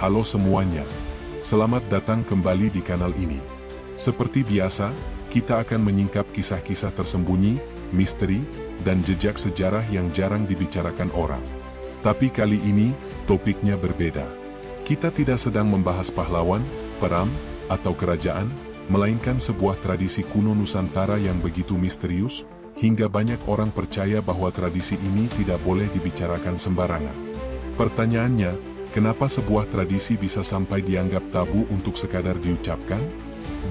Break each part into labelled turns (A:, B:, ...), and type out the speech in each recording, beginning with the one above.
A: Halo semuanya, selamat datang kembali di kanal ini. Seperti biasa, kita akan menyingkap kisah-kisah tersembunyi, misteri, dan jejak sejarah yang jarang dibicarakan orang. Tapi kali ini, topiknya berbeda. Kita tidak sedang membahas pahlawan, peram, atau kerajaan, melainkan sebuah tradisi kuno Nusantara yang begitu misterius, hingga banyak orang percaya bahwa tradisi ini tidak boleh dibicarakan sembarangan. Pertanyaannya, kenapa sebuah tradisi bisa sampai dianggap tabu untuk sekadar diucapkan?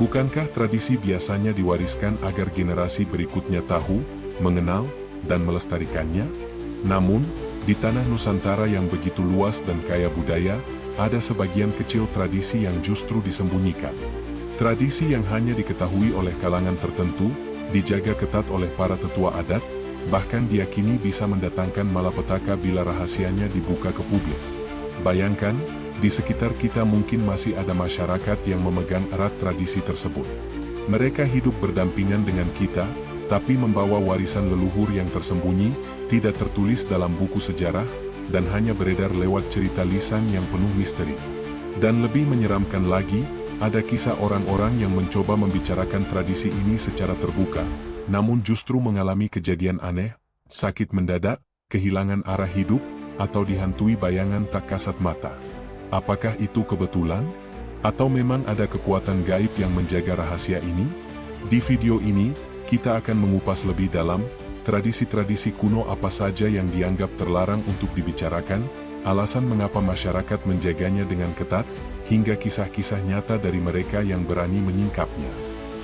A: Bukankah tradisi biasanya diwariskan agar generasi berikutnya tahu, mengenal, dan melestarikannya? Namun, di tanah Nusantara yang begitu luas dan kaya budaya, ada sebagian kecil tradisi yang justru disembunyikan. Tradisi yang hanya diketahui oleh kalangan tertentu, dijaga ketat oleh para tetua adat, bahkan diyakini bisa mendatangkan malapetaka bila rahasianya dibuka ke publik. Bayangkan, di sekitar kita mungkin masih ada masyarakat yang memegang erat tradisi tersebut. Mereka hidup berdampingan dengan kita, tapi membawa warisan leluhur yang tersembunyi, tidak tertulis dalam buku sejarah, dan hanya beredar lewat cerita lisan yang penuh misteri. Dan lebih menyeramkan lagi, ada kisah orang-orang yang mencoba membicarakan tradisi ini secara terbuka, namun justru mengalami kejadian aneh, sakit mendadak, kehilangan arah hidup, atau dihantui bayangan tak kasat mata. Apakah itu kebetulan? Atau memang ada kekuatan gaib yang menjaga rahasia ini? Di video ini, kita akan mengupas lebih dalam, tradisi-tradisi kuno apa saja yang dianggap terlarang untuk dibicarakan, alasan mengapa masyarakat menjaganya dengan ketat, hingga kisah-kisah nyata dari mereka yang berani menyingkapnya.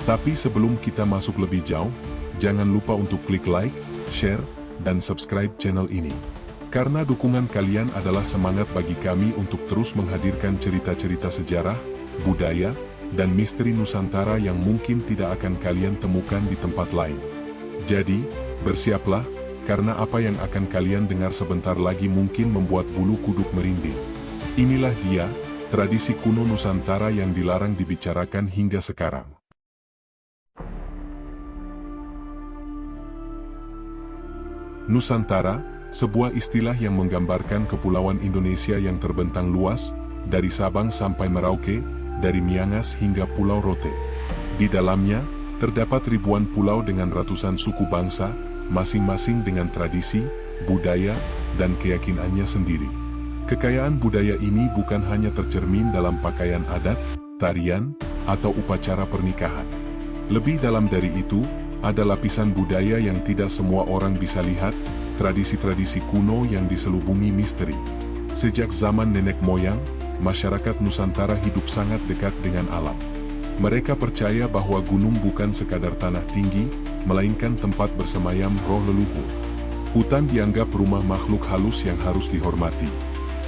A: Tapi sebelum kita masuk lebih jauh, jangan lupa untuk klik like, share, dan subscribe channel ini. Karena dukungan kalian adalah semangat bagi kami untuk terus menghadirkan cerita-cerita sejarah, budaya, dan misteri Nusantara yang mungkin tidak akan kalian temukan di tempat lain. Jadi, bersiaplah, karena apa yang akan kalian dengar sebentar lagi mungkin membuat bulu kuduk merinding. Inilah dia, tradisi kuno Nusantara yang dilarang dibicarakan hingga sekarang. Nusantara, sebuah istilah yang menggambarkan kepulauan Indonesia yang terbentang luas, dari Sabang sampai Merauke, dari Miangas hingga Pulau Rote. Di dalamnya, terdapat ribuan pulau dengan ratusan suku bangsa, masing-masing dengan tradisi, budaya, dan keyakinannya sendiri. Kekayaan budaya ini bukan hanya tercermin dalam pakaian adat, tarian, atau upacara pernikahan. Lebih dalam dari itu, ada lapisan budaya yang tidak semua orang bisa lihat, tradisi-tradisi kuno yang diselubungi misteri. Sejak zaman nenek moyang, masyarakat Nusantara hidup sangat dekat dengan alam. Mereka percaya bahwa gunung bukan sekadar tanah tinggi, melainkan tempat bersemayam roh leluhur. Hutan dianggap rumah makhluk halus yang harus dihormati.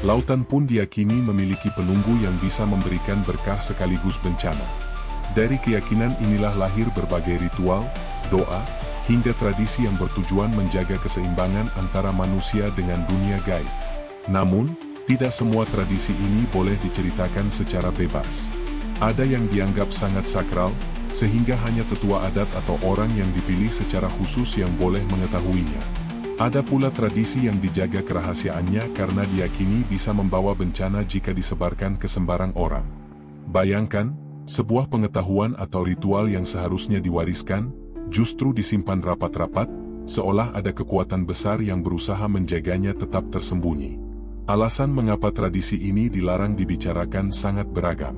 A: Lautan pun diyakini memiliki penunggu yang bisa memberikan berkah sekaligus bencana. Dari keyakinan inilah lahir berbagai ritual, doa, hingga tradisi yang bertujuan menjaga keseimbangan antara manusia dengan dunia gaib. Namun, tidak semua tradisi ini boleh diceritakan secara bebas. Ada yang dianggap sangat sakral, sehingga hanya tetua adat atau orang yang dipilih secara khusus yang boleh mengetahuinya. Ada pula tradisi yang dijaga kerahasiaannya karena diyakini bisa membawa bencana jika disebarkan ke sembarang orang. Bayangkan, sebuah pengetahuan atau ritual yang seharusnya diwariskan, justru disimpan rapat-rapat, seolah ada kekuatan besar yang berusaha menjaganya tetap tersembunyi. Alasan mengapa tradisi ini dilarang dibicarakan sangat beragam.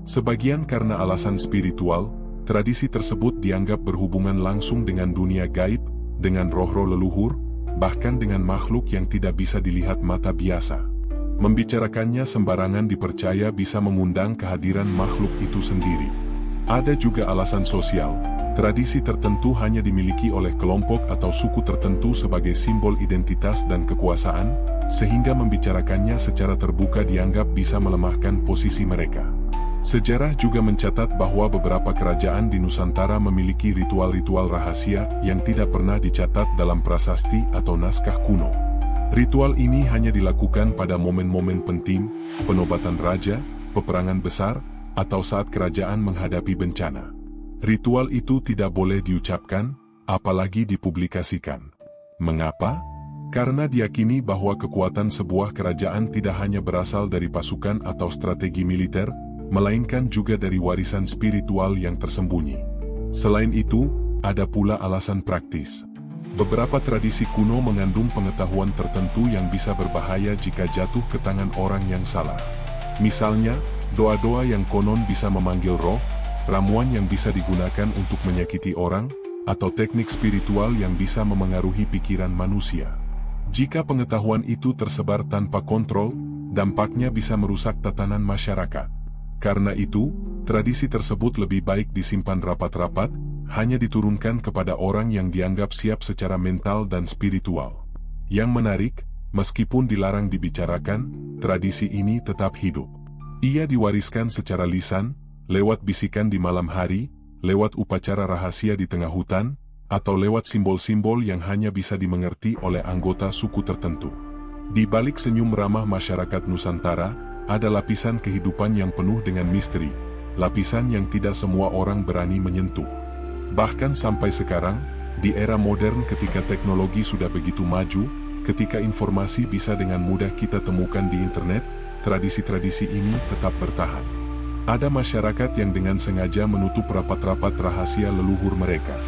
A: Sebagian karena alasan spiritual, tradisi tersebut dianggap berhubungan langsung dengan dunia gaib, dengan roh-roh leluhur, bahkan dengan makhluk yang tidak bisa dilihat mata biasa. Membicarakannya sembarangan dipercaya bisa mengundang kehadiran makhluk itu sendiri. Ada juga alasan sosial. Tradisi tertentu hanya dimiliki oleh kelompok atau suku tertentu sebagai simbol identitas dan kekuasaan, sehingga membicarakannya secara terbuka dianggap bisa melemahkan posisi mereka. Sejarah juga mencatat bahwa beberapa kerajaan di Nusantara memiliki ritual-ritual rahasia yang tidak pernah dicatat dalam prasasti atau naskah kuno. Ritual ini hanya dilakukan pada momen-momen penting, penobatan raja, peperangan besar, atau saat kerajaan menghadapi bencana. Ritual itu tidak boleh diucapkan, apalagi dipublikasikan. Mengapa? Karena diyakini bahwa kekuatan sebuah kerajaan tidak hanya berasal dari pasukan atau strategi militer, melainkan juga dari warisan spiritual yang tersembunyi. Selain itu, ada pula alasan praktis. Beberapa tradisi kuno mengandung pengetahuan tertentu yang bisa berbahaya jika jatuh ke tangan orang yang salah. Misalnya, doa-doa yang konon bisa memanggil roh, ramuan yang bisa digunakan untuk menyakiti orang, atau teknik spiritual yang bisa memengaruhi pikiran manusia. Jika pengetahuan itu tersebar tanpa kontrol, dampaknya bisa merusak tatanan masyarakat. Karena itu, tradisi tersebut lebih baik disimpan rapat-rapat, hanya diturunkan kepada orang yang dianggap siap secara mental dan spiritual. Yang menarik, meskipun dilarang dibicarakan, tradisi ini tetap hidup. Ia diwariskan secara lisan, lewat bisikan di malam hari, lewat upacara rahasia di tengah hutan, atau lewat simbol-simbol yang hanya bisa dimengerti oleh anggota suku tertentu. Di balik senyum ramah masyarakat Nusantara, ada lapisan kehidupan yang penuh dengan misteri, lapisan yang tidak semua orang berani menyentuh. Bahkan sampai sekarang, di era modern ketika teknologi sudah begitu maju, ketika informasi bisa dengan mudah kita temukan di internet, tradisi-tradisi ini tetap bertahan. Ada masyarakat yang dengan sengaja menutup rapat-rapat rahasia leluhur mereka.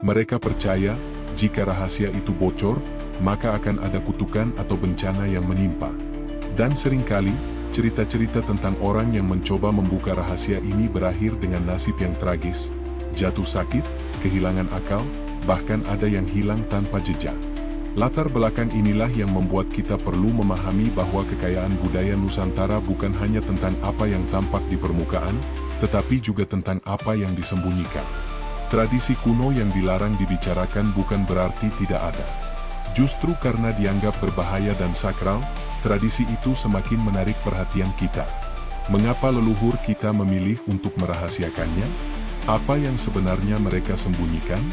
A: Mereka percaya, jika rahasia itu bocor, maka akan ada kutukan atau bencana yang menimpa. Dan seringkali, cerita-cerita tentang orang yang mencoba membuka rahasia ini berakhir dengan nasib yang tragis, jatuh sakit, kehilangan akal, bahkan ada yang hilang tanpa jejak. Latar belakang inilah yang membuat kita perlu memahami bahwa kekayaan budaya Nusantara bukan hanya tentang apa yang tampak di permukaan, tetapi juga tentang apa yang disembunyikan. Tradisi kuno yang dilarang dibicarakan bukan berarti tidak ada. Justru karena dianggap berbahaya dan sakral, tradisi itu semakin menarik perhatian kita. Mengapa leluhur kita memilih untuk merahasiakannya? Apa yang sebenarnya mereka sembunyikan?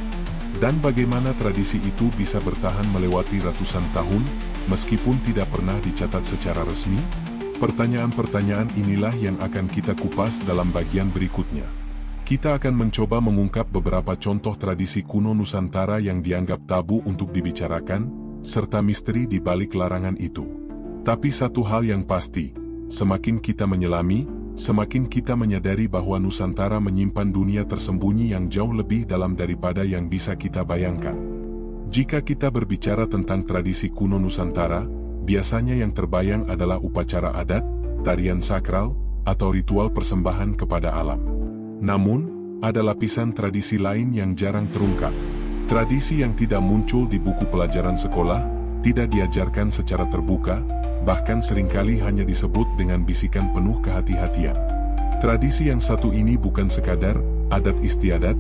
A: Dan bagaimana tradisi itu bisa bertahan melewati ratusan tahun, meskipun tidak pernah dicatat secara resmi? Pertanyaan-pertanyaan inilah yang akan kita kupas dalam bagian berikutnya. Kita akan mencoba mengungkap beberapa contoh tradisi kuno Nusantara yang dianggap tabu untuk dibicarakan, serta misteri di balik larangan itu. Tapi satu hal yang pasti, semakin kita menyelami, semakin kita menyadari bahwa Nusantara menyimpan dunia tersembunyi yang jauh lebih dalam daripada yang bisa kita bayangkan. Jika kita berbicara tentang tradisi kuno Nusantara, biasanya yang terbayang adalah upacara adat, tarian sakral, atau ritual persembahan kepada alam. Namun, ada lapisan tradisi lain yang jarang terungkap. Tradisi yang tidak muncul di buku pelajaran sekolah, tidak diajarkan secara terbuka, bahkan seringkali hanya disebut dengan bisikan penuh kehati-hatian. Tradisi yang satu ini bukan sekadar adat istiadat,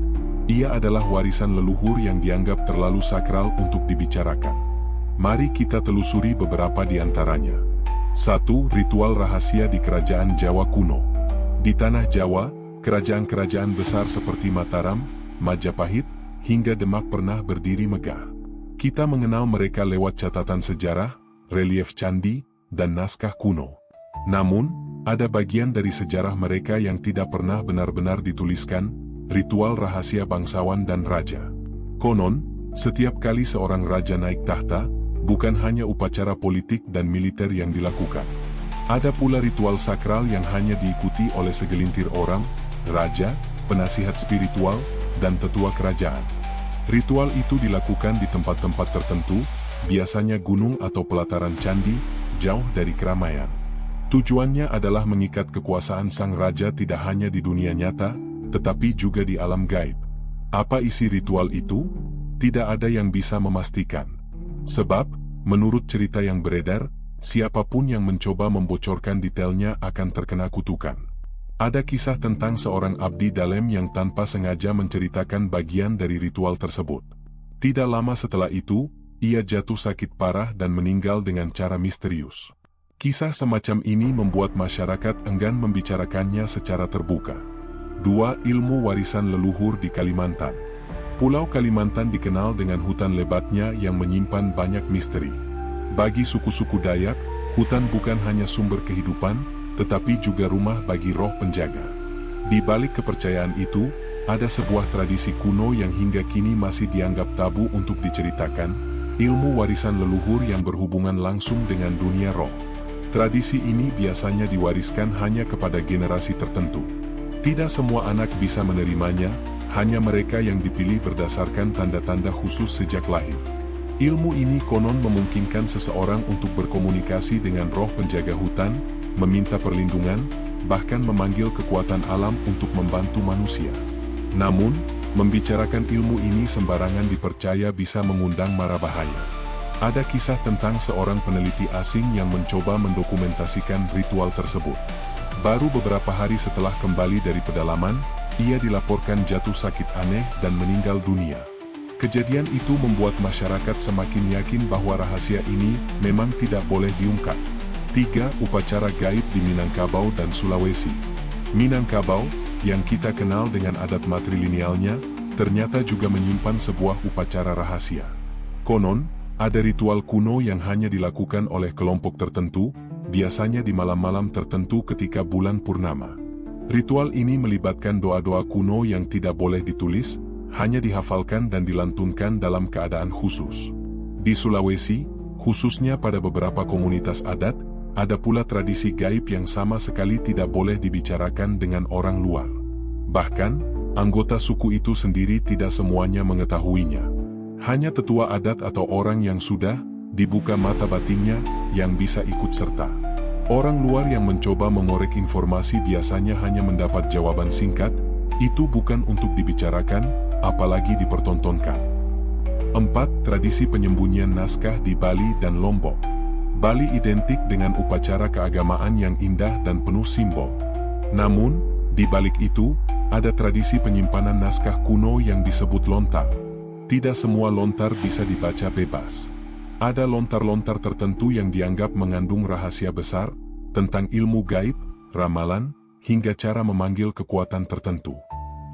A: ia adalah warisan leluhur yang dianggap terlalu sakral untuk dibicarakan. Mari kita telusuri beberapa di antaranya. 1. Ritual rahasia di Kerajaan Jawa Kuno. Di tanah Jawa, kerajaan-kerajaan besar seperti Mataram, Majapahit, hingga Demak pernah berdiri megah. Kita mengenal mereka lewat catatan sejarah, relief candi, dan naskah kuno. Namun, ada bagian dari sejarah mereka yang tidak pernah benar-benar dituliskan, ritual rahasia bangsawan dan raja. Konon, setiap kali seorang raja naik tahta, bukan hanya upacara politik dan militer yang dilakukan. Ada pula ritual sakral yang hanya diikuti oleh segelintir orang, raja, penasihat spiritual, dan tetua kerajaan. Ritual itu dilakukan di tempat-tempat tertentu, biasanya gunung atau pelataran candi, jauh dari keramaian. Tujuannya adalah mengikat kekuasaan sang raja tidak hanya di dunia nyata, tetapi juga di alam gaib. Apa isi ritual itu? Tidak ada yang bisa memastikan. Sebab, menurut cerita yang beredar, siapapun yang mencoba membocorkan detailnya akan terkena kutukan. Ada kisah tentang seorang abdi dalem yang tanpa sengaja menceritakan bagian dari ritual tersebut. Tidak lama setelah itu, ia jatuh sakit parah dan meninggal dengan cara misterius. Kisah semacam ini membuat masyarakat enggan membicarakannya secara terbuka. 2. Ilmu warisan leluhur di Kalimantan. Pulau Kalimantan dikenal dengan hutan lebatnya yang menyimpan banyak misteri. Bagi suku-suku Dayak, hutan bukan hanya sumber kehidupan, tetapi juga rumah bagi roh penjaga. Di balik kepercayaan itu, ada sebuah tradisi kuno yang hingga kini masih dianggap tabu untuk diceritakan, ilmu warisan leluhur yang berhubungan langsung dengan dunia roh. Tradisi ini biasanya diwariskan hanya kepada generasi tertentu. Tidak semua anak bisa menerimanya, hanya mereka yang dipilih berdasarkan tanda-tanda khusus sejak lahir. Ilmu ini konon memungkinkan seseorang untuk berkomunikasi dengan roh penjaga hutan, meminta perlindungan, bahkan memanggil kekuatan alam untuk membantu manusia. Namun, membicarakan ilmu ini sembarangan dipercaya bisa mengundang mara bahaya. Ada kisah tentang seorang peneliti asing yang mencoba mendokumentasikan ritual tersebut. Baru beberapa hari setelah kembali dari pedalaman, ia dilaporkan jatuh sakit aneh dan meninggal dunia. Kejadian itu membuat masyarakat semakin yakin bahwa rahasia ini memang tidak boleh diungkap. 3. Upacara gaib di Minangkabau dan Sulawesi. Minangkabau, yang kita kenal dengan adat matrilinealnya, ternyata juga menyimpan sebuah upacara rahasia. Konon, ada ritual kuno yang hanya dilakukan oleh kelompok tertentu, biasanya di malam-malam tertentu ketika bulan purnama. Ritual ini melibatkan doa-doa kuno yang tidak boleh ditulis, hanya dihafalkan dan dilantunkan dalam keadaan khusus. Di Sulawesi, khususnya pada beberapa komunitas adat, ada pula tradisi gaib yang sama sekali tidak boleh dibicarakan dengan orang luar. Bahkan, anggota suku itu sendiri tidak semuanya mengetahuinya. Hanya tetua adat atau orang yang sudah dibuka mata batinnya yang bisa ikut serta. Orang luar yang mencoba mengorek informasi biasanya hanya mendapat jawaban singkat, itu bukan untuk dibicarakan, apalagi dipertontonkan. 4. Tradisi penyembunyian naskah di Bali dan Lombok. Bali identik dengan upacara keagamaan yang indah dan penuh simbol. Namun, di balik itu, ada tradisi penyimpanan naskah kuno yang disebut lontar. Tidak semua lontar bisa dibaca bebas. Ada lontar-lontar tertentu yang dianggap mengandung rahasia besar, tentang ilmu gaib, ramalan, hingga cara memanggil kekuatan tertentu.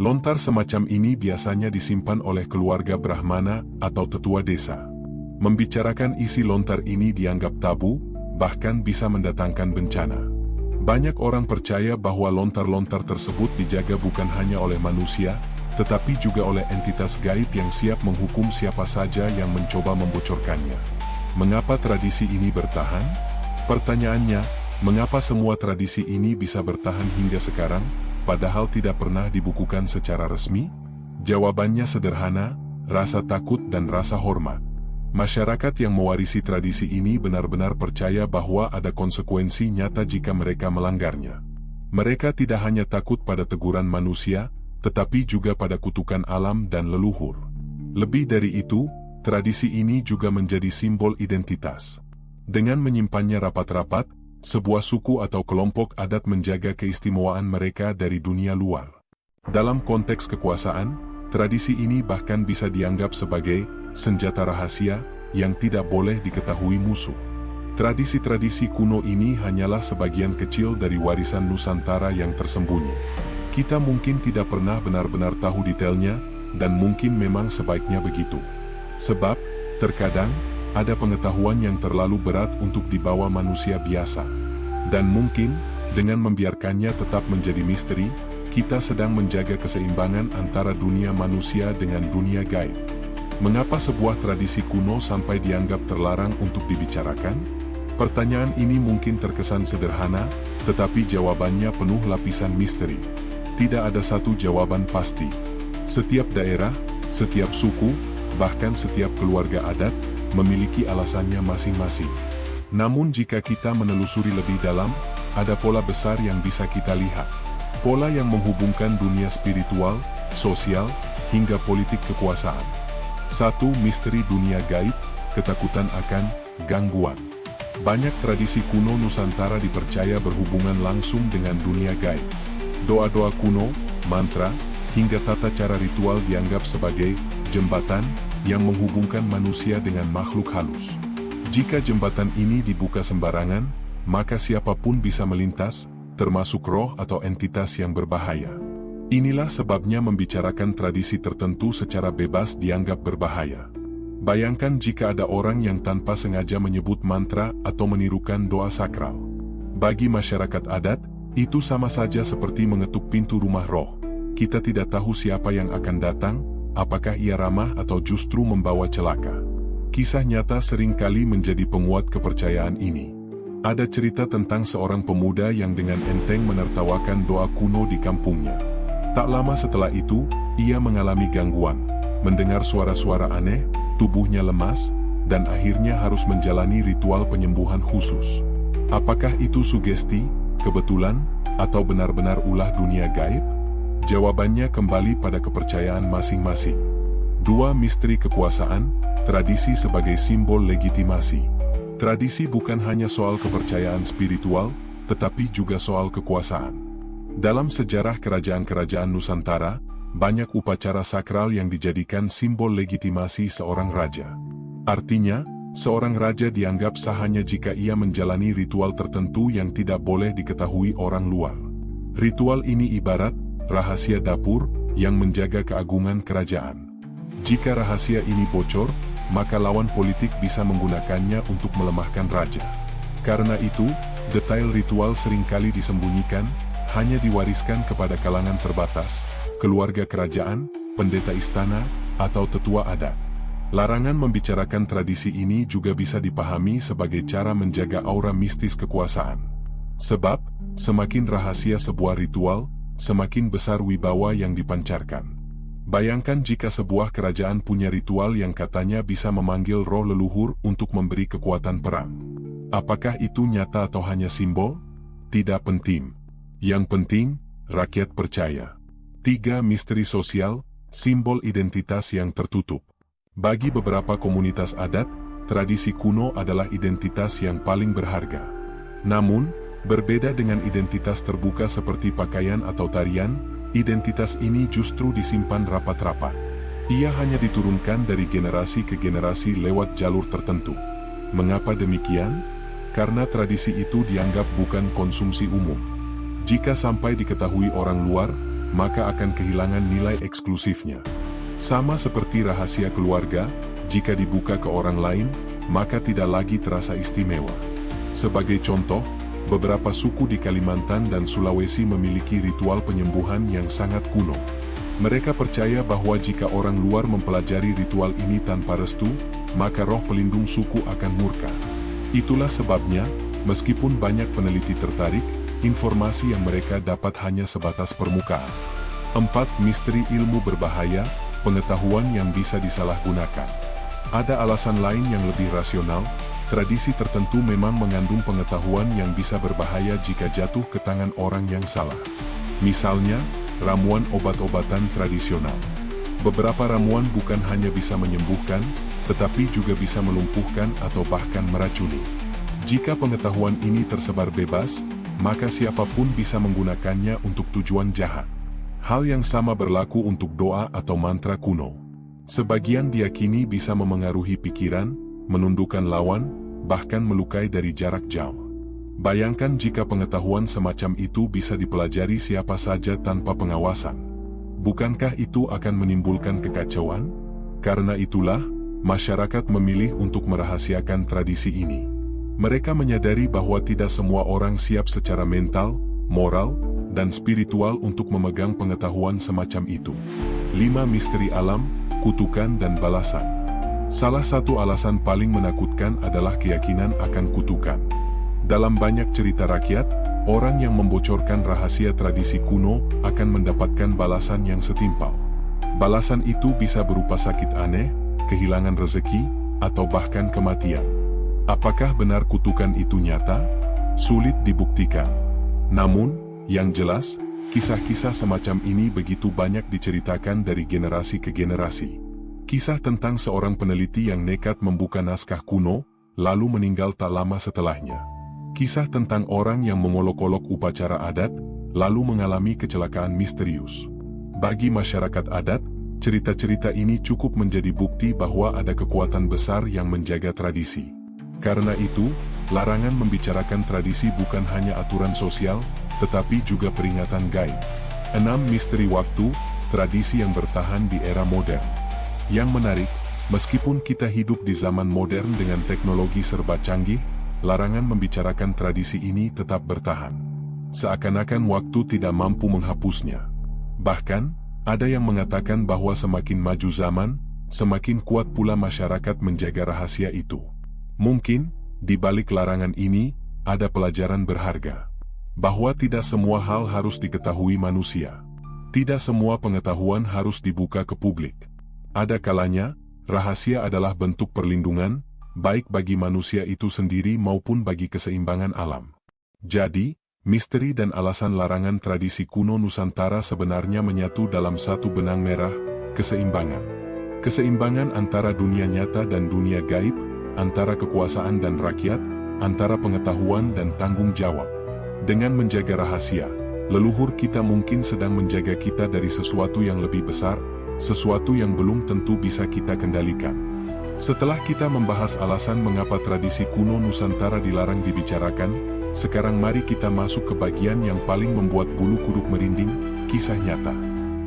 A: Lontar semacam ini biasanya disimpan oleh keluarga Brahmana atau tetua desa. Membicarakan isi lontar ini dianggap tabu, bahkan bisa mendatangkan bencana. Banyak orang percaya bahwa lontar-lontar tersebut dijaga bukan hanya oleh manusia, tetapi juga oleh entitas gaib yang siap menghukum siapa saja yang mencoba membocorkannya. Mengapa tradisi ini bertahan? Pertanyaannya, mengapa semua tradisi ini bisa bertahan hingga sekarang, padahal tidak pernah dibukukan secara resmi? Jawabannya sederhana, rasa takut dan rasa hormat. Masyarakat yang mewarisi tradisi ini benar-benar percaya bahwa ada konsekuensi nyata jika mereka melanggarnya. Mereka tidak hanya takut pada teguran manusia, tetapi juga pada kutukan alam dan leluhur. Lebih dari itu, tradisi ini juga menjadi simbol identitas. Dengan menyimpannya rapat-rapat, sebuah suku atau kelompok adat menjaga keistimewaan mereka dari dunia luar. Dalam konteks kekuasaan, tradisi ini bahkan bisa dianggap sebagai senjata rahasia yang tidak boleh diketahui musuh. Tradisi-tradisi kuno ini hanyalah sebagian kecil dari warisan Nusantara yang tersembunyi. Kita mungkin tidak pernah benar-benar tahu detailnya, dan mungkin memang sebaiknya begitu. Sebab, terkadang, ada pengetahuan yang terlalu berat untuk dibawa manusia biasa. Dan mungkin, dengan membiarkannya tetap menjadi misteri, kita sedang menjaga keseimbangan antara dunia manusia dengan dunia gaib. Mengapa sebuah tradisi kuno sampai dianggap terlarang untuk dibicarakan? Pertanyaan ini mungkin terkesan sederhana, tetapi jawabannya penuh lapisan misteri. Tidak ada satu jawaban pasti. Setiap daerah, setiap suku, bahkan setiap keluarga adat, memiliki alasannya masing-masing. Namun jika kita menelusuri lebih dalam, ada pola besar yang bisa kita lihat. Pola yang menghubungkan dunia spiritual, sosial, hingga politik kekuasaan. 1. Misteri dunia gaib, ketakutan akan gangguan. Banyak tradisi kuno Nusantara dipercaya berhubungan langsung dengan dunia gaib. Doa-doa kuno, mantra, hingga tata cara ritual dianggap sebagai jembatan yang menghubungkan manusia dengan makhluk halus. Jika jembatan ini dibuka sembarangan, maka siapapun bisa melintas, termasuk roh atau entitas yang berbahaya. Inilah sebabnya membicarakan tradisi tertentu secara bebas dianggap berbahaya. Bayangkan jika ada orang yang tanpa sengaja menyebut mantra atau menirukan doa sakral. Bagi masyarakat adat, itu sama saja seperti mengetuk pintu rumah roh. Kita tidak tahu siapa yang akan datang, apakah ia ramah atau justru membawa celaka. Kisah nyata seringkali menjadi penguat kepercayaan ini. Ada cerita tentang seorang pemuda yang dengan enteng menertawakan doa kuno di kampungnya. Tak lama setelah itu, ia mengalami gangguan, mendengar suara-suara aneh, tubuhnya lemas, dan akhirnya harus menjalani ritual penyembuhan khusus. Apakah itu sugesti, kebetulan, atau benar-benar ulah dunia gaib? Jawabannya kembali pada kepercayaan masing-masing. 2. Misteri kekuasaan, tradisi sebagai simbol legitimasi. Tradisi bukan hanya soal kepercayaan spiritual, tetapi juga soal kekuasaan. Dalam sejarah kerajaan-kerajaan Nusantara, banyak upacara sakral yang dijadikan simbol legitimasi seorang raja. Artinya, seorang raja dianggap sah hanya jika ia menjalani ritual tertentu yang tidak boleh diketahui orang luar. Ritual ini ibarat rahasia dapur yang menjaga keagungan kerajaan. Jika rahasia ini bocor, maka lawan politik bisa menggunakannya untuk melemahkan raja. Karena itu, detail ritual seringkali disembunyikan, hanya diwariskan kepada kalangan terbatas, keluarga kerajaan, pendeta istana, atau tetua adat. Larangan membicarakan tradisi ini juga bisa dipahami sebagai cara menjaga aura mistis kekuasaan. Sebab, semakin rahasia sebuah ritual, semakin besar wibawa yang dipancarkan. Bayangkan jika sebuah kerajaan punya ritual yang katanya bisa memanggil roh leluhur untuk memberi kekuatan perang. Apakah itu nyata atau hanya simbol? Tidak penting. Yang penting, rakyat percaya. 3. Misteri sosial, simbol identitas yang tertutup. Bagi beberapa komunitas adat, tradisi kuno adalah identitas yang paling berharga. Namun, berbeda dengan identitas terbuka seperti pakaian atau tarian, identitas ini justru disimpan rapat-rapat. Ia hanya diturunkan dari generasi ke generasi lewat jalur tertentu. Mengapa demikian? Karena tradisi itu dianggap bukan konsumsi umum. Jika sampai diketahui orang luar, maka akan kehilangan nilai eksklusifnya. Sama seperti rahasia keluarga, jika dibuka ke orang lain, maka tidak lagi terasa istimewa. Sebagai contoh, beberapa suku di Kalimantan dan Sulawesi memiliki ritual penyembuhan yang sangat kuno. Mereka percaya bahwa jika orang luar mempelajari ritual ini tanpa restu, maka roh pelindung suku akan murka. Itulah sebabnya, meskipun banyak peneliti tertarik, informasi yang mereka dapat hanya sebatas permukaan. 4. Misteri ilmu berbahaya, pengetahuan yang bisa disalahgunakan. Ada alasan lain yang lebih rasional. Tradisi tertentu memang mengandung pengetahuan yang bisa berbahaya jika jatuh ke tangan orang yang salah. Misalnya, ramuan obat-obatan tradisional. Beberapa ramuan bukan hanya bisa menyembuhkan, tetapi juga bisa melumpuhkan atau bahkan meracuni. Jika pengetahuan ini tersebar bebas, maka siapapun bisa menggunakannya untuk tujuan jahat. Hal yang sama berlaku untuk doa atau mantra kuno. Sebagian diyakini bisa memengaruhi pikiran, menundukkan lawan, bahkan melukai dari jarak jauh. Bayangkan jika pengetahuan semacam itu bisa dipelajari siapa saja tanpa pengawasan. Bukankah itu akan menimbulkan kekacauan? Karena itulah, masyarakat memilih untuk merahasiakan tradisi ini. Mereka menyadari bahwa tidak semua orang siap secara mental, moral, dan spiritual untuk memegang pengetahuan semacam itu. 5. Misteri alam, kutukan dan balasan. Salah satu alasan paling menakutkan adalah keyakinan akan kutukan. Dalam banyak cerita rakyat, orang yang membocorkan rahasia tradisi kuno akan mendapatkan balasan yang setimpal. Balasan itu bisa berupa sakit aneh, kehilangan rezeki, atau bahkan kematian. Apakah benar kutukan itu nyata? Sulit dibuktikan. Namun, yang jelas, kisah-kisah semacam ini begitu banyak diceritakan dari generasi ke generasi. Kisah tentang seorang peneliti yang nekat membuka naskah kuno, lalu meninggal tak lama setelahnya. Kisah tentang orang yang mengolok-olok upacara adat, lalu mengalami kecelakaan misterius. Bagi masyarakat adat, cerita-cerita ini cukup menjadi bukti bahwa ada kekuatan besar yang menjaga tradisi. Karena itu, larangan membicarakan tradisi bukan hanya aturan sosial, tetapi juga peringatan gaib. 6. Misteri waktu, tradisi yang bertahan di era modern. Yang menarik, meskipun kita hidup di zaman modern dengan teknologi serba canggih, larangan membicarakan tradisi ini tetap bertahan. Seakan-akan waktu tidak mampu menghapusnya. Bahkan, ada yang mengatakan bahwa semakin maju zaman, semakin kuat pula masyarakat menjaga rahasia itu. Mungkin, di balik larangan ini, ada pelajaran berharga. Bahwa tidak semua hal harus diketahui manusia. Tidak semua pengetahuan harus dibuka ke publik. Ada kalanya, rahasia adalah bentuk perlindungan, baik bagi manusia itu sendiri maupun bagi keseimbangan alam. Jadi, misteri dan alasan larangan tradisi kuno Nusantara sebenarnya menyatu dalam satu benang merah, keseimbangan. Keseimbangan antara dunia nyata dan dunia gaib, antara kekuasaan dan rakyat, antara pengetahuan dan tanggung jawab. Dengan menjaga rahasia, leluhur kita mungkin sedang menjaga kita dari sesuatu yang lebih besar, sesuatu yang belum tentu bisa kita kendalikan. Setelah kita membahas alasan mengapa tradisi kuno Nusantara dilarang dibicarakan, sekarang mari kita masuk ke bagian yang paling membuat bulu kuduk merinding, kisah nyata.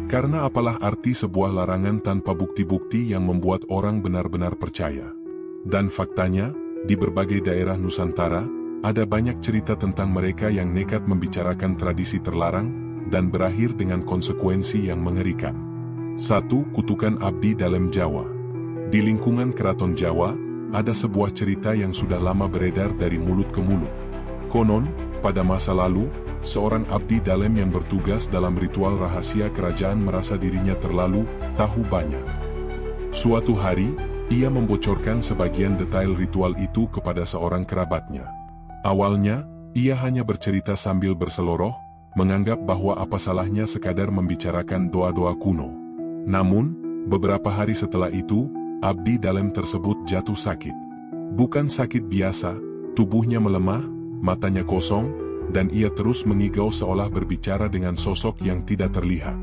A: Karena apalah arti sebuah larangan tanpa bukti-bukti yang membuat orang benar-benar percaya. Dan faktanya, di berbagai daerah Nusantara, ada banyak cerita tentang mereka yang nekat membicarakan tradisi terlarang, dan berakhir dengan konsekuensi yang mengerikan. 1. Kutukan abdi dalam Jawa. Di lingkungan Keraton Jawa, ada sebuah cerita yang sudah lama beredar dari mulut ke mulut. Konon, pada masa lalu, seorang abdi dalam yang bertugas dalam ritual rahasia kerajaan merasa dirinya terlalu tahu banyak. Suatu hari, ia membocorkan sebagian detail ritual itu kepada seorang kerabatnya. Awalnya, ia hanya bercerita sambil berseloroh, menganggap bahwa apa salahnya sekadar membicarakan doa-doa kuno. Namun, beberapa hari setelah itu, abdi dalam tersebut jatuh sakit. Bukan sakit biasa, tubuhnya melemah, matanya kosong, dan ia terus mengigau seolah berbicara dengan sosok yang tidak terlihat.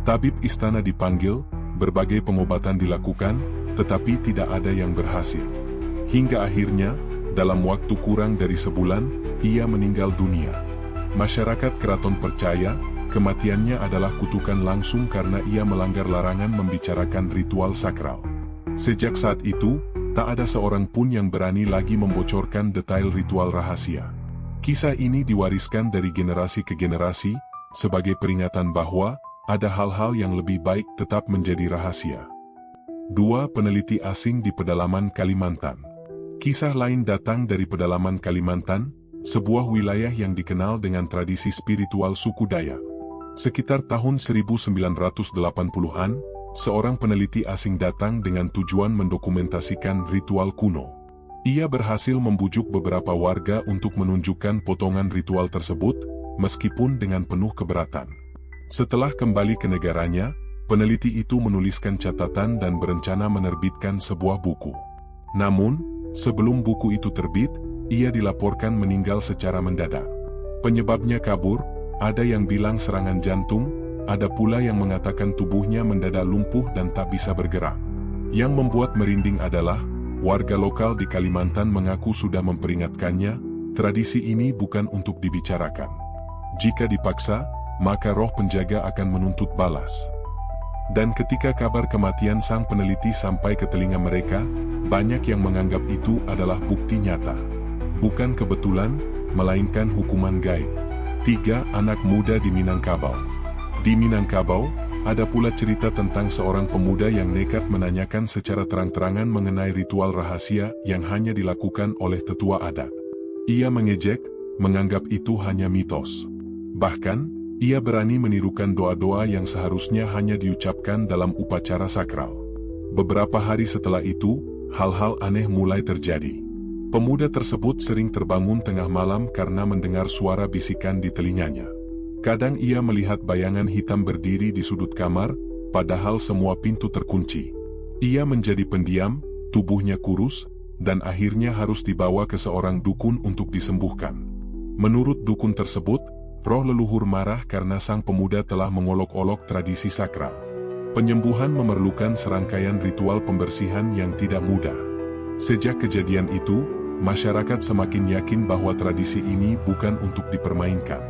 A: Tabib istana dipanggil, berbagai pengobatan dilakukan, tetapi tidak ada yang berhasil. Hingga akhirnya, dalam waktu kurang dari sebulan, ia meninggal dunia. Masyarakat keraton percaya, kematiannya adalah kutukan langsung karena ia melanggar larangan membicarakan ritual sakral. Sejak saat itu, tak ada seorang pun yang berani lagi membocorkan detail ritual rahasia. Kisah ini diwariskan dari generasi ke generasi, sebagai peringatan bahwa, ada hal-hal yang lebih baik tetap menjadi rahasia. 2. Peneliti asing di pedalaman Kalimantan. Kisah lain datang dari pedalaman Kalimantan, sebuah wilayah yang dikenal dengan tradisi spiritual suku Dayak. Sekitar tahun 1980-an, seorang peneliti asing datang dengan tujuan mendokumentasikan ritual kuno. Ia berhasil membujuk beberapa warga untuk menunjukkan potongan ritual tersebut, meskipun dengan penuh keberatan. Setelah kembali ke negaranya, peneliti itu menuliskan catatan dan berencana menerbitkan sebuah buku. Namun, sebelum buku itu terbit, ia dilaporkan meninggal secara mendadak. Penyebabnya kabur, ada yang bilang serangan jantung, ada pula yang mengatakan tubuhnya mendadak lumpuh dan tak bisa bergerak. Yang membuat merinding adalah, warga lokal di Kalimantan mengaku sudah memperingatkannya, tradisi ini bukan untuk dibicarakan. Jika dipaksa, maka roh penjaga akan menuntut balas. Dan ketika kabar kematian sang peneliti sampai ke telinga mereka, banyak yang menganggap itu adalah bukti nyata. Bukan kebetulan, melainkan hukuman gaib. 3. Anak muda di Minangkabau. Di Minangkabau, ada pula cerita tentang seorang pemuda yang nekat menanyakan secara terang-terangan mengenai ritual rahasia yang hanya dilakukan oleh tetua adat. Ia mengejek, menganggap itu hanya mitos. Bahkan, ia berani menirukan doa-doa yang seharusnya hanya diucapkan dalam upacara sakral. Beberapa hari setelah itu, hal-hal aneh mulai terjadi. Pemuda tersebut sering terbangun tengah malam karena mendengar suara bisikan di telinganya. Kadang ia melihat bayangan hitam berdiri di sudut kamar, padahal semua pintu terkunci. Ia menjadi pendiam, tubuhnya kurus, dan akhirnya harus dibawa ke seorang dukun untuk disembuhkan. Menurut dukun tersebut, roh leluhur marah karena sang pemuda telah mengolok-olok tradisi sakral. Penyembuhan memerlukan serangkaian ritual pembersihan yang tidak mudah. Sejak kejadian itu, masyarakat semakin yakin bahwa tradisi ini bukan untuk dipermainkan.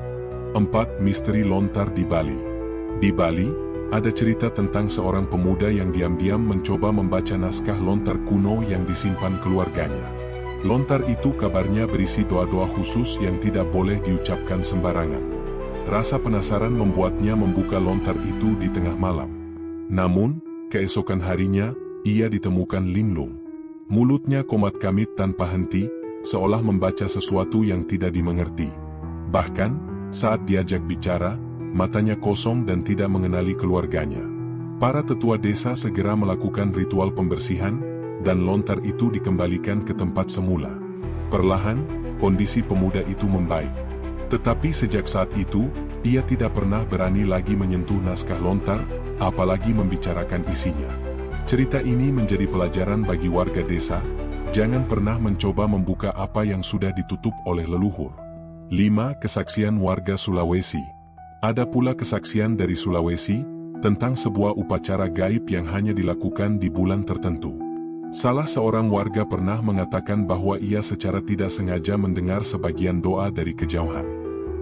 A: 4. Misteri lontar di Bali. Di Bali, ada cerita tentang seorang pemuda yang diam-diam mencoba membaca naskah lontar kuno yang disimpan keluarganya. Lontar itu kabarnya berisi doa-doa khusus yang tidak boleh diucapkan sembarangan. Rasa penasaran membuatnya membuka lontar itu di tengah malam. Namun, keesokan harinya, ia ditemukan linglung. Mulutnya komat kamit tanpa henti, seolah membaca sesuatu yang tidak dimengerti. Bahkan, saat diajak bicara, matanya kosong dan tidak mengenali keluarganya. Para tetua desa segera melakukan ritual pembersihan, dan lontar itu dikembalikan ke tempat semula. Perlahan, kondisi pemuda itu membaik. Tetapi sejak saat itu, ia tidak pernah berani lagi menyentuh naskah lontar, apalagi membicarakan isinya. Cerita ini menjadi pelajaran bagi warga desa, jangan pernah mencoba membuka apa yang sudah ditutup oleh leluhur. 5. Kesaksian warga Sulawesi. Ada pula kesaksian dari Sulawesi, tentang sebuah upacara gaib yang hanya dilakukan di bulan tertentu. Salah seorang warga pernah mengatakan bahwa ia secara tidak sengaja mendengar sebagian doa dari kejauhan.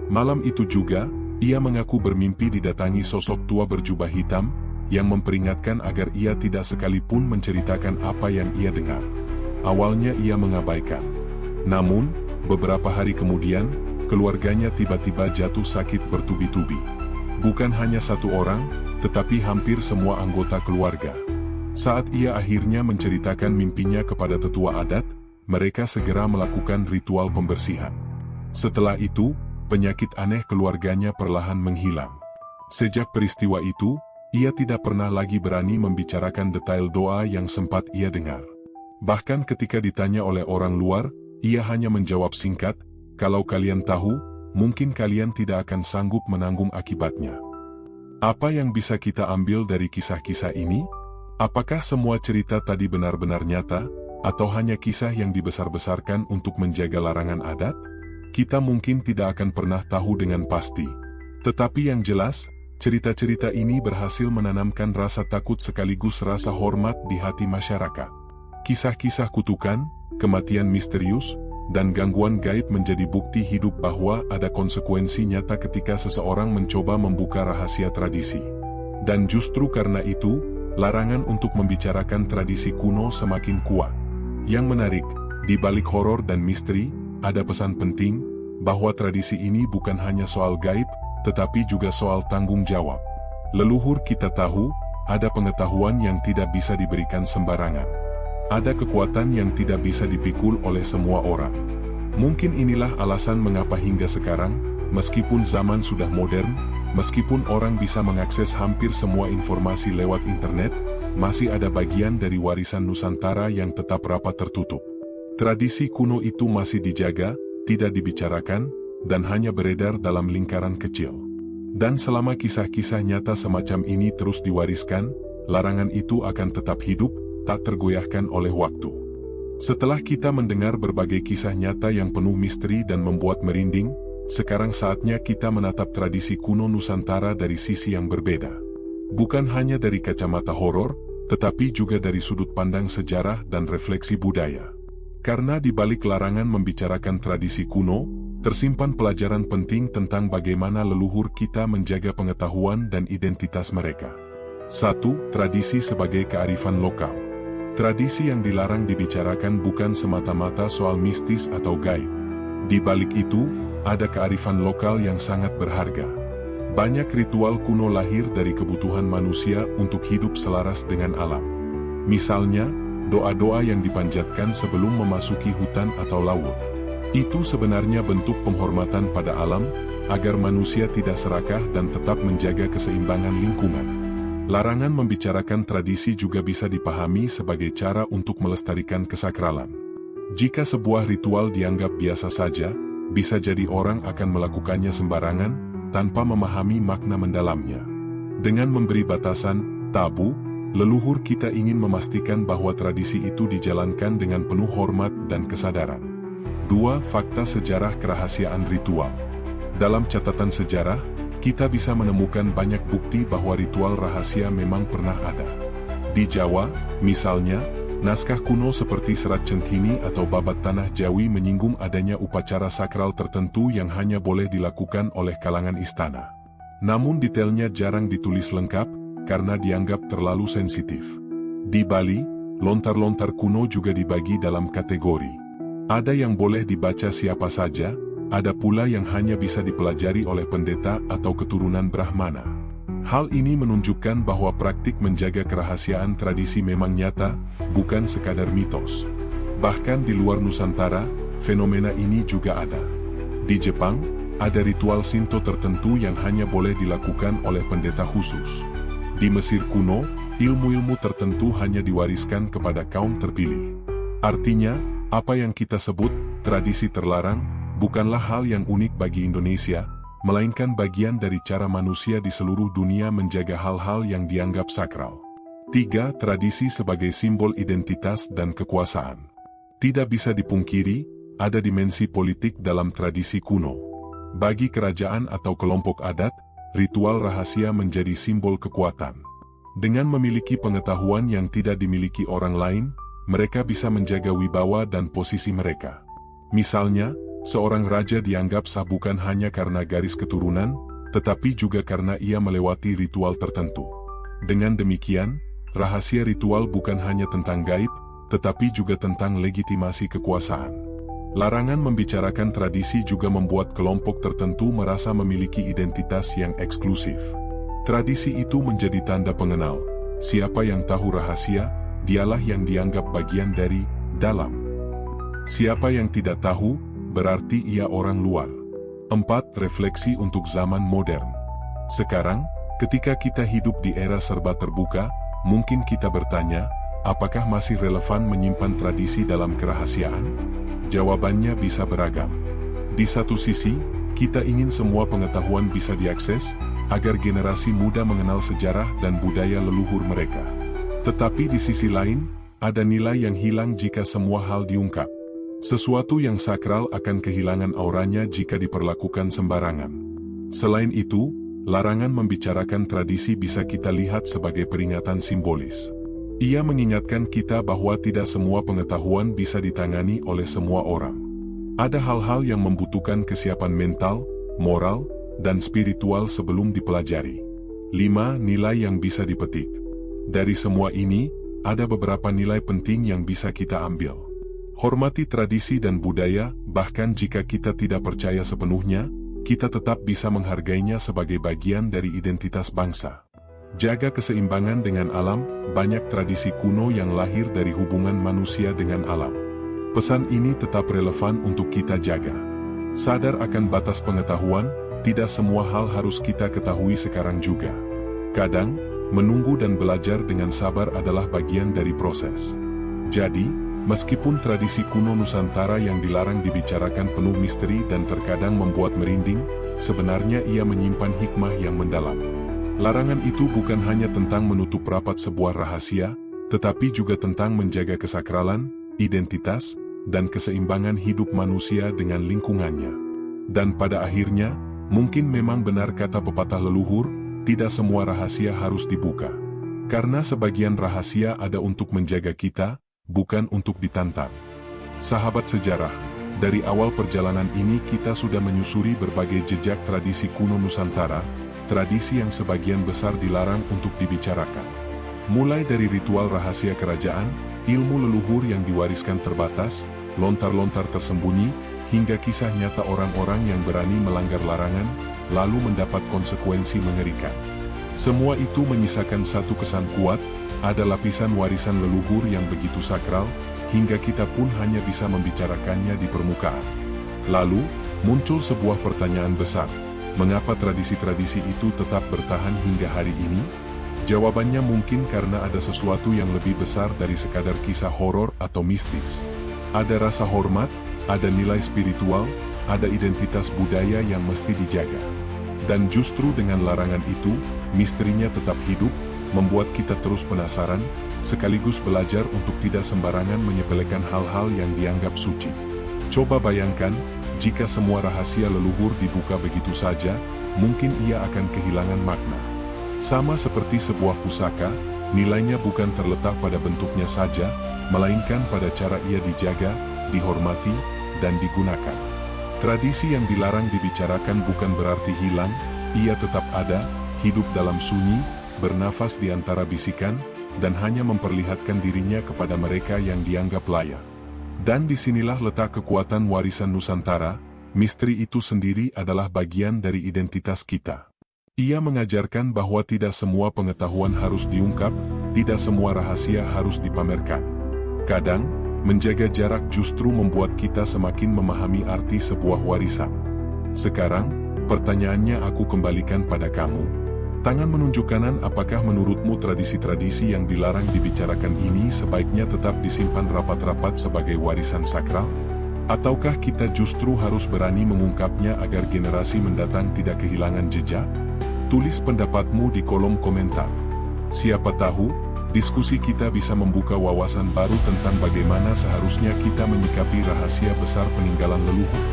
A: Malam itu juga, ia mengaku bermimpi didatangi sosok tua berjubah hitam, yang memperingatkan agar ia tidak sekalipun menceritakan apa yang ia dengar. Awalnya ia mengabaikan. Namun, beberapa hari kemudian, keluarganya tiba-tiba jatuh sakit bertubi-tubi. Bukan hanya satu orang, tetapi hampir semua anggota keluarga. Saat ia akhirnya menceritakan mimpinya kepada tetua adat, mereka segera melakukan ritual pembersihan. Setelah itu, penyakit aneh keluarganya perlahan menghilang. Sejak peristiwa itu, ia tidak pernah lagi berani membicarakan detail doa yang sempat ia dengar. Bahkan ketika ditanya oleh orang luar, ia hanya menjawab singkat, "Kalau kalian tahu, mungkin kalian tidak akan sanggup menanggung akibatnya." Apa yang bisa kita ambil dari kisah-kisah ini? Apakah semua cerita tadi benar-benar nyata, atau hanya kisah yang dibesar-besarkan untuk menjaga larangan adat? Kita mungkin tidak akan pernah tahu dengan pasti. Tetapi yang jelas, cerita-cerita ini berhasil menanamkan rasa takut sekaligus rasa hormat di hati masyarakat. Kisah-kisah kutukan, kematian misterius, dan gangguan gaib menjadi bukti hidup bahwa ada konsekuensi nyata ketika seseorang mencoba membuka rahasia tradisi. Dan justru karena itu, larangan untuk membicarakan tradisi kuno semakin kuat. Yang menarik, di balik horor dan misteri, ada pesan penting, bahwa tradisi ini bukan hanya soal gaib, tetapi juga soal tanggung jawab. Leluhur kita tahu, ada pengetahuan yang tidak bisa diberikan sembarangan. Ada kekuatan yang tidak bisa dipikul oleh semua orang. Mungkin inilah alasan mengapa hingga sekarang, meskipun zaman sudah modern, meskipun orang bisa mengakses hampir semua informasi lewat internet, masih ada bagian dari warisan Nusantara yang tetap rapat tertutup. Tradisi kuno itu masih dijaga, tidak dibicarakan, dan hanya beredar dalam lingkaran kecil. Dan selama kisah-kisah nyata semacam ini terus diwariskan, larangan itu akan tetap hidup, tak tergoyahkan oleh waktu. Setelah kita mendengar berbagai kisah nyata yang penuh misteri dan membuat merinding, sekarang saatnya kita menatap tradisi kuno Nusantara dari sisi yang berbeda. Bukan hanya dari kacamata horor, tetapi juga dari sudut pandang sejarah dan refleksi budaya. Karena di balik larangan membicarakan tradisi kuno, tersimpan pelajaran penting tentang bagaimana leluhur kita menjaga pengetahuan dan identitas mereka. 1. Tradisi sebagai kearifan lokal. Tradisi yang dilarang dibicarakan bukan semata-mata soal mistis atau gaib. Di balik itu, ada kearifan lokal yang sangat berharga. Banyak ritual kuno lahir dari kebutuhan manusia untuk hidup selaras dengan alam. Misalnya, doa-doa yang dipanjatkan sebelum memasuki hutan atau laut. Itu sebenarnya bentuk penghormatan pada alam, agar manusia tidak serakah dan tetap menjaga keseimbangan lingkungan. Larangan membicarakan tradisi juga bisa dipahami sebagai cara untuk melestarikan kesakralan. Jika sebuah ritual dianggap biasa saja, bisa jadi orang akan melakukannya sembarangan, tanpa memahami makna mendalamnya. Dengan memberi batasan, tabu, leluhur kita ingin memastikan bahwa tradisi itu dijalankan dengan penuh hormat dan kesadaran. 2. Fakta sejarah kerahasiaan ritual. Dalam catatan sejarah, kita bisa menemukan banyak bukti bahwa ritual rahasia memang pernah ada. Di Jawa, misalnya, naskah kuno seperti Serat Centhini atau Babat Tanah Jawi menyinggung adanya upacara sakral tertentu yang hanya boleh dilakukan oleh kalangan istana. Namun detailnya jarang ditulis lengkap, karena dianggap terlalu sensitif. Di Bali, lontar-lontar kuno juga dibagi dalam kategori. Ada yang boleh dibaca siapa saja, ada pula yang hanya bisa dipelajari oleh pendeta atau keturunan Brahmana. Hal ini menunjukkan bahwa praktik menjaga kerahasiaan tradisi memang nyata, bukan sekadar mitos. Bahkan di luar Nusantara, fenomena ini juga ada. Di Jepang, ada ritual Shinto tertentu yang hanya boleh dilakukan oleh pendeta khusus. Di Mesir kuno, ilmu-ilmu tertentu hanya diwariskan kepada kaum terpilih. Artinya, apa yang kita sebut tradisi terlarang, bukanlah hal yang unik bagi Indonesia, melainkan bagian dari cara manusia di seluruh dunia menjaga hal-hal yang dianggap sakral. 3. Tradisi sebagai simbol identitas dan kekuasaan. Tidak bisa dipungkiri, ada dimensi politik dalam tradisi kuno. Bagi kerajaan atau kelompok adat, ritual rahasia menjadi simbol kekuatan. Dengan memiliki pengetahuan yang tidak dimiliki orang lain, mereka bisa menjaga wibawa dan posisi mereka. Misalnya, seorang raja dianggap sah bukan hanya karena garis keturunan, tetapi juga karena ia melewati ritual tertentu. Dengan demikian, rahasia ritual bukan hanya tentang gaib, tetapi juga tentang legitimasi kekuasaan. Larangan membicarakan tradisi juga membuat kelompok tertentu merasa memiliki identitas yang eksklusif. Tradisi itu menjadi tanda pengenal. Siapa yang tahu rahasia, dialah yang dianggap bagian dari dalam. Siapa yang tidak tahu, berarti ia orang luar. 4. Refleksi untuk zaman modern. Sekarang, ketika kita hidup di era serba terbuka, mungkin kita bertanya, apakah masih relevan menyimpan tradisi dalam kerahasiaan? Jawabannya bisa beragam. Di satu sisi, kita ingin semua pengetahuan bisa diakses, agar generasi muda mengenal sejarah dan budaya leluhur mereka. Tetapi di sisi lain, ada nilai yang hilang jika semua hal diungkap. Sesuatu yang sakral akan kehilangan auranya jika diperlakukan sembarangan. Selain itu, larangan membicarakan tradisi bisa kita lihat sebagai peringatan simbolis. Ia mengingatkan kita bahwa tidak semua pengetahuan bisa ditangani oleh semua orang. Ada hal-hal yang membutuhkan kesiapan mental, moral, dan spiritual sebelum dipelajari. 5. Nilai yang bisa dipetik. Dari semua ini, ada beberapa nilai penting yang bisa kita ambil. Hormati tradisi dan budaya, bahkan jika kita tidak percaya sepenuhnya, kita tetap bisa menghargainya sebagai bagian dari identitas bangsa. Jaga keseimbangan dengan alam, banyak tradisi kuno yang lahir dari hubungan manusia dengan alam. Pesan ini tetap relevan untuk kita jaga. Sadar akan batas pengetahuan, tidak semua hal harus kita ketahui sekarang juga. Kadang, menunggu dan belajar dengan sabar adalah bagian dari proses. Jadi, meskipun tradisi kuno Nusantara yang dilarang dibicarakan penuh misteri dan terkadang membuat merinding, sebenarnya ia menyimpan hikmah yang mendalam. Larangan itu bukan hanya tentang menutup rapat sebuah rahasia, tetapi juga tentang menjaga kesakralan, identitas, dan keseimbangan hidup manusia dengan lingkungannya. Dan pada akhirnya, mungkin memang benar kata pepatah leluhur, tidak semua rahasia harus dibuka. Karena sebagian rahasia ada untuk menjaga kita, bukan untuk ditantang. Sahabat sejarah, dari awal perjalanan ini kita sudah menyusuri berbagai jejak tradisi kuno Nusantara, tradisi yang sebagian besar dilarang untuk dibicarakan. Mulai dari ritual rahasia kerajaan, ilmu leluhur yang diwariskan terbatas, lontar-lontar tersembunyi, hingga kisah nyata orang-orang yang berani melanggar larangan, lalu mendapat konsekuensi mengerikan. Semua itu menyisakan satu kesan kuat, ada lapisan warisan leluhur yang begitu sakral, hingga kita pun hanya bisa membicarakannya di permukaan. Lalu, muncul sebuah pertanyaan besar, mengapa tradisi-tradisi itu tetap bertahan hingga hari ini? Jawabannya mungkin karena ada sesuatu yang lebih besar dari sekadar kisah horor atau mistis. Ada rasa hormat, ada nilai spiritual, ada identitas budaya yang mesti dijaga. Dan justru dengan larangan itu, misterinya tetap hidup, membuat kita terus penasaran, sekaligus belajar untuk tidak sembarangan menyepelekan hal-hal yang dianggap suci. Coba bayangkan, jika semua rahasia leluhur dibuka begitu saja, mungkin ia akan kehilangan makna. Sama seperti sebuah pusaka, nilainya bukan terletak pada bentuknya saja, melainkan pada cara ia dijaga, dihormati, dan digunakan. Tradisi yang dilarang dibicarakan bukan berarti hilang, ia tetap ada, hidup dalam sunyi, bernafas di antara bisikan, dan hanya memperlihatkan dirinya kepada mereka yang dianggap layak. Dan disinilah letak kekuatan warisan Nusantara, misteri itu sendiri adalah bagian dari identitas kita. Ia mengajarkan bahwa tidak semua pengetahuan harus diungkap, tidak semua rahasia harus dipamerkan. Kadang, menjaga jarak justru membuat kita semakin memahami arti sebuah warisan. Sekarang, pertanyaannya aku kembalikan pada kamu. Tangan menunjuk kanan, apakah menurutmu tradisi-tradisi yang dilarang dibicarakan ini sebaiknya tetap disimpan rapat-rapat sebagai warisan sakral? Ataukah kita justru harus berani mengungkapnya agar generasi mendatang tidak kehilangan jejak? Tulis pendapatmu di kolom komentar. Siapa tahu, diskusi kita bisa membuka wawasan baru tentang bagaimana seharusnya kita menyikapi rahasia besar peninggalan leluhur.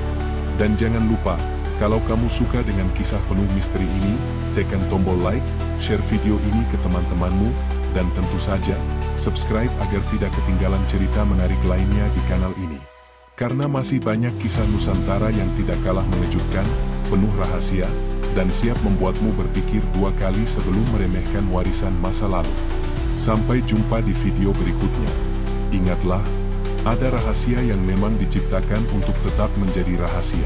A: Dan jangan lupa, kalau kamu suka dengan kisah penuh misteri ini, tekan tombol like, share video ini ke teman-temanmu, dan tentu saja, subscribe agar tidak ketinggalan cerita menarik lainnya di kanal ini. Karena masih banyak kisah Nusantara yang tidak kalah mengejutkan, penuh rahasia, dan siap membuatmu berpikir dua kali sebelum meremehkan warisan masa lalu. Sampai jumpa di video berikutnya. Ingatlah, ada rahasia yang memang diciptakan untuk tetap menjadi rahasia.